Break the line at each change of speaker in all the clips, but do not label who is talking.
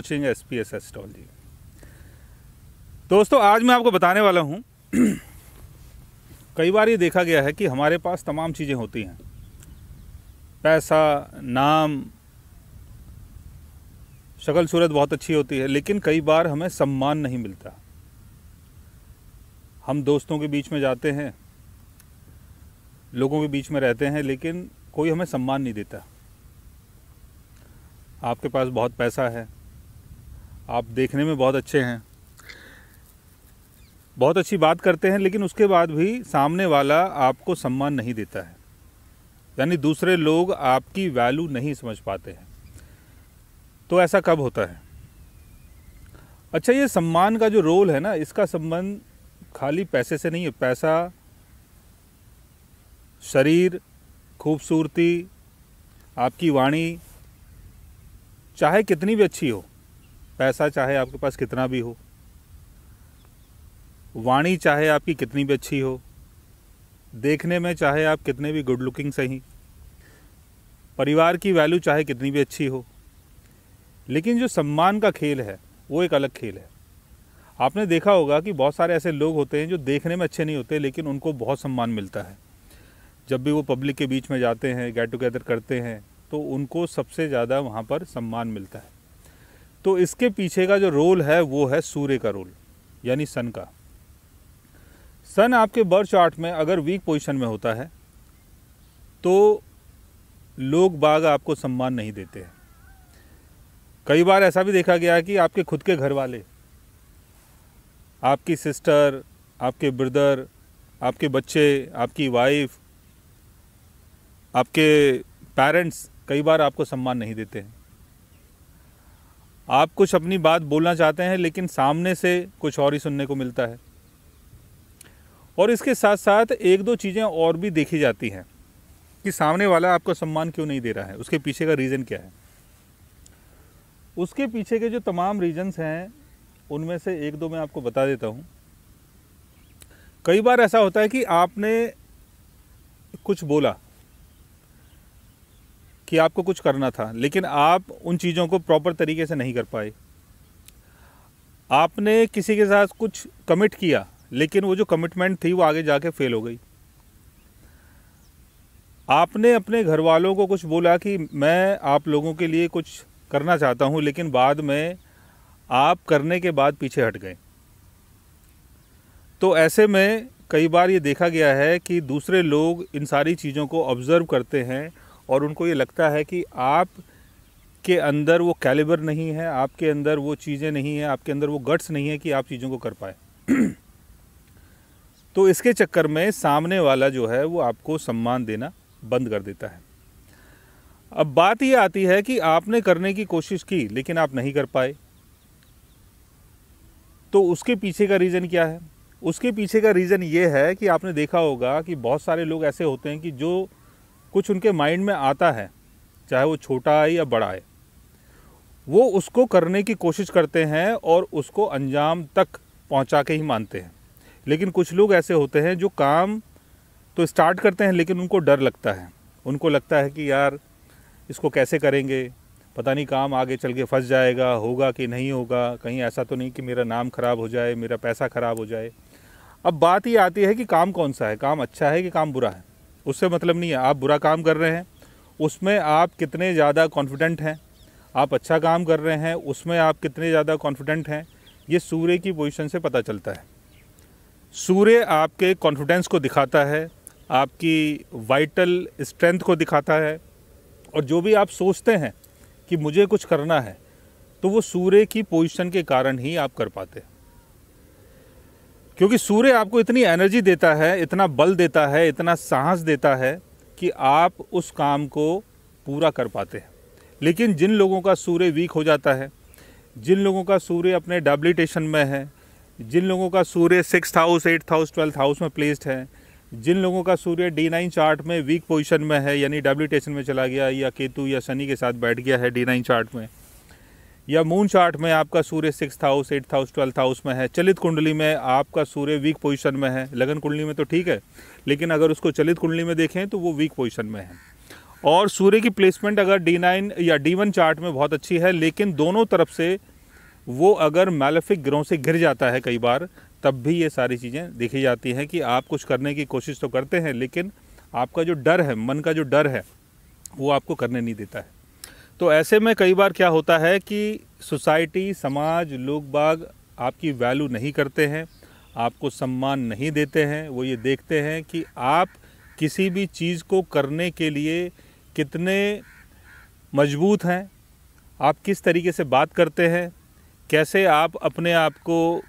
Watching SPS astrology. दोस्तों, आज मैं आपको बताने वाला हूँ कई बार ये देखा गया है कि हमारे पास तमाम चीज़ें होती हैं, पैसा, नाम, शक्ल सूरत बहुत अच्छी होती है, लेकिन कई बार हमें सम्मान नहीं मिलता। हम दोस्तों के बीच में जाते हैं, लोगों के बीच में रहते हैं, लेकिन कोई हमें सम्मान नहीं देता। आपके पास बहुत पैसा है, आप देखने में बहुत अच्छे हैं, बहुत अच्छी बात करते हैं, लेकिन उसके बाद भी सामने वाला आपको सम्मान नहीं देता है, यानी दूसरे लोग आपकी वैल्यू नहीं समझ पाते हैं। तो ऐसा कब होता है? अच्छा, ये सम्मान का जो रोल है ना, इसका संबंध खाली पैसे से नहीं है। पैसा, शरीर, खूबसूरती, आपकी वाणी चाहे कितनी भी अच्छी हो, पैसा चाहे आपके पास कितना भी हो, वाणी चाहे आपकी कितनी भी अच्छी हो, देखने में चाहे आप कितने भी गुड लुकिंग सही, परिवार की वैल्यू चाहे कितनी भी अच्छी हो, लेकिन जो सम्मान का खेल है वो एक अलग खेल है। आपने देखा होगा कि बहुत सारे ऐसे लोग होते हैं जो देखने में अच्छे नहीं होते, लेकिन उनको बहुत सम्मान मिलता है। जब भी वो पब्लिक के बीच में जाते हैं, गेट टुगेदर करते हैं, तो उनको सबसे ज़्यादा वहाँ पर सम्मान मिलता है। तो इसके पीछे का जो रोल है वो है सूर्य का रोल, यानी सन का। सन आपके बर्थ चार्ट में अगर वीक पोजीशन में होता है तो लोग बाग आपको सम्मान नहीं देते हैं। कई बार ऐसा भी देखा गया है कि आपके खुद के घर वाले, आपकी सिस्टर, आपके ब्रदर, आपके बच्चे, आपकी वाइफ, आपके पेरेंट्स कई बार आपको सम्मान नहीं देते हैं। आप कुछ अपनी बात बोलना चाहते हैं, लेकिन सामने से कुछ और ही सुनने को मिलता है। और इसके साथ साथ एक दो चीज़ें और भी देखी जाती हैं कि सामने वाला आपको सम्मान क्यों नहीं दे रहा है, उसके पीछे का रीज़न क्या है। उसके पीछे के जो तमाम रीजंस हैं, उनमें से एक दो मैं आपको बता देता हूँ। कई बार ऐसा होता है कि आपने कुछ बोला कि आपको कुछ करना था, लेकिन आप उन चीज़ों को प्रॉपर तरीके से नहीं कर पाए। आपने किसी के साथ कुछ कमिट किया, लेकिन वो जो कमिटमेंट थी वो आगे जाके फेल हो गई। आपने अपने घर वालों को कुछ बोला कि मैं आप लोगों के लिए कुछ करना चाहता हूँ, लेकिन बाद में आप करने के बाद पीछे हट गए। तो ऐसे में कई बार ये देखा गया है कि दूसरे लोग इन सारी चीज़ों को ऑब्ज़र्व करते हैं और उनको ये लगता है कि आप के अंदर वो कैलिबर नहीं है, आपके अंदर वो चीज़ें नहीं हैं, आपके अंदर वो गट्स नहीं है कि आप चीज़ों को कर पाए। तो इसके चक्कर में सामने वाला जो है वो आपको सम्मान देना बंद कर देता है। अब बात ये आती है कि आपने करने की कोशिश की, लेकिन आप नहीं कर पाए। तो उसके पीछे का रीज़न क्या है? उसके पीछे का रीज़न ये है कि आपने देखा होगा कि बहुत सारे लोग ऐसे होते हैं कि जो कुछ उनके माइंड में आता है, चाहे वो छोटा है या बड़ा है, वो उसको करने की कोशिश करते हैं और उसको अंजाम तक पहुंचा के ही मानते हैं। लेकिन कुछ लोग ऐसे होते हैं जो काम तो स्टार्ट करते हैं, लेकिन उनको डर लगता है। उनको लगता है कि यार इसको कैसे करेंगे, पता नहीं काम आगे चल के फंस जाएगा, होगा कि नहीं होगा, कहीं ऐसा तो नहीं कि मेरा नाम ख़राब हो जाए, मेरा पैसा ख़राब हो जाए। अब बात ये आती है कि काम कौन सा है, काम अच्छा है कि काम बुरा है। उससे मतलब नहीं है आप बुरा काम कर रहे हैं, उसमें आप कितने ज़्यादा कॉन्फिडेंट हैं। आप अच्छा काम कर रहे हैं, उसमें आप कितने ज़्यादा कॉन्फिडेंट हैं, ये सूर्य की पोजीशन से पता चलता है। सूर्य आपके कॉन्फिडेंस को दिखाता है, आपकी वाइटल स्ट्रेंथ को दिखाता है, और जो भी आप सोचते हैं कि मुझे कुछ करना है, तो वो सूर्य की पोजीशन के कारण ही आप कर पाते हैं। क्योंकि सूर्य आपको इतनी एनर्जी देता है, इतना बल देता है, इतना साहस देता है कि आप उस काम को पूरा कर पाते हैं। लेकिन जिन लोगों का सूर्य वीक हो जाता है, जिन लोगों का सूर्य अपने डेबिलिटेशन में है, जिन लोगों का सूर्य 6th house, 8th house, 12th house में प्लेस्ड है, जिन लोगों का सूर्य D9 चार्ट में वीक पोजीशन में है, यानी डेबिलिटेशन में चला गया, या केतु या शनि के साथ बैठ गया है D9 चार्ट में, या मून चार्ट में आपका सूर्य 6th house, 8th house, 12th house में है, चलित कुंडली में आपका सूर्य वीक पोजीशन में है, लगन कुंडली में तो ठीक है, लेकिन अगर उसको चलित कुंडली में देखें तो वो वीक पोजीशन में है। और सूर्य की प्लेसमेंट अगर D9 या D1 चार्ट में बहुत अच्छी है, लेकिन दोनों तरफ से वो अगर मैलेफिक ग्रहों से घिर जाता है कई बार, तब भी ये सारी चीज़ें देखी जाती हैं कि आप कुछ करने की कोशिश तो करते हैं, लेकिन आपका जो डर है, मन का जो डर है, वो आपको करने नहीं देता है। तो ऐसे में कई बार क्या होता है कि सोसाइटी, समाज, लोग बाग आपकी वैल्यू नहीं करते हैं, आपको सम्मान नहीं देते हैं। वो ये देखते हैं कि आप किसी भी चीज़ को करने के लिए कितने मजबूत हैं, आप किस तरीके से बात करते हैं, कैसे आप अपने आप को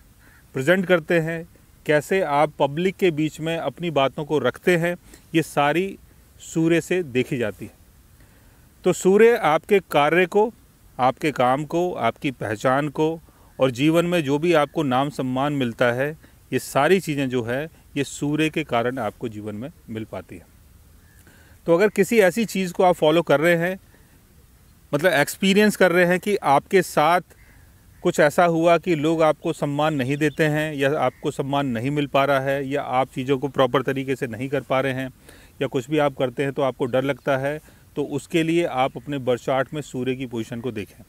प्रेजेंट करते हैं, कैसे आप पब्लिक के बीच में अपनी बातों को रखते हैं। ये सारी सूर्य से देखी जाती है। तो सूर्य आपके कार्य को, आपके काम को, आपकी पहचान को और जीवन में जो भी आपको नाम सम्मान मिलता है, ये सारी चीज़ें जो है ये सूर्य के कारण आपको जीवन में मिल पाती है। तो अगर किसी ऐसी चीज़ को आप फॉलो कर रहे हैं, मतलब एक्सपीरियंस कर रहे हैं कि आपके साथ कुछ ऐसा हुआ कि लोग आपको सम्मान नहीं देते हैं, या आपको सम्मान नहीं मिल पा रहा है, या आप चीज़ों को प्रॉपर तरीके से नहीं कर पा रहे हैं, या कुछ भी आप करते हैं तो आपको डर लगता है, तो उसके लिए आप अपने बर्थ चार्ट में सूर्य की पोजीशन को देखें।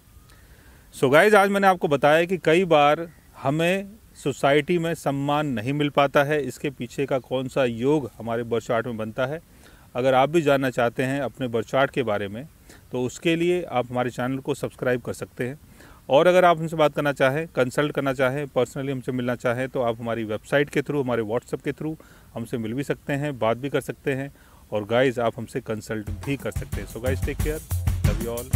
सो गाइज, आज मैंने आपको बताया कि कई बार हमें सोसाइटी में सम्मान नहीं मिल पाता है, इसके पीछे का कौन सा योग हमारे बर्थ चार्ट में बनता है। अगर आप भी जानना चाहते हैं अपने बर्थ चार्ट के बारे में, तो उसके लिए आप हमारे चैनल को सब्सक्राइब कर सकते हैं। और अगर आप हमसे बात करना चाहें, कंसल्ट करना चाहें, पर्सनली हमसे मिलना चाहें, तो आप हमारी वेबसाइट के थ्रू, हमारे व्हाट्सएप के थ्रू हमसे मिल भी सकते हैं, बात भी कर सकते हैं। और गाइज़, आप हमसे कंसल्ट भी कर सकते हैं। So guys, take care, love you all.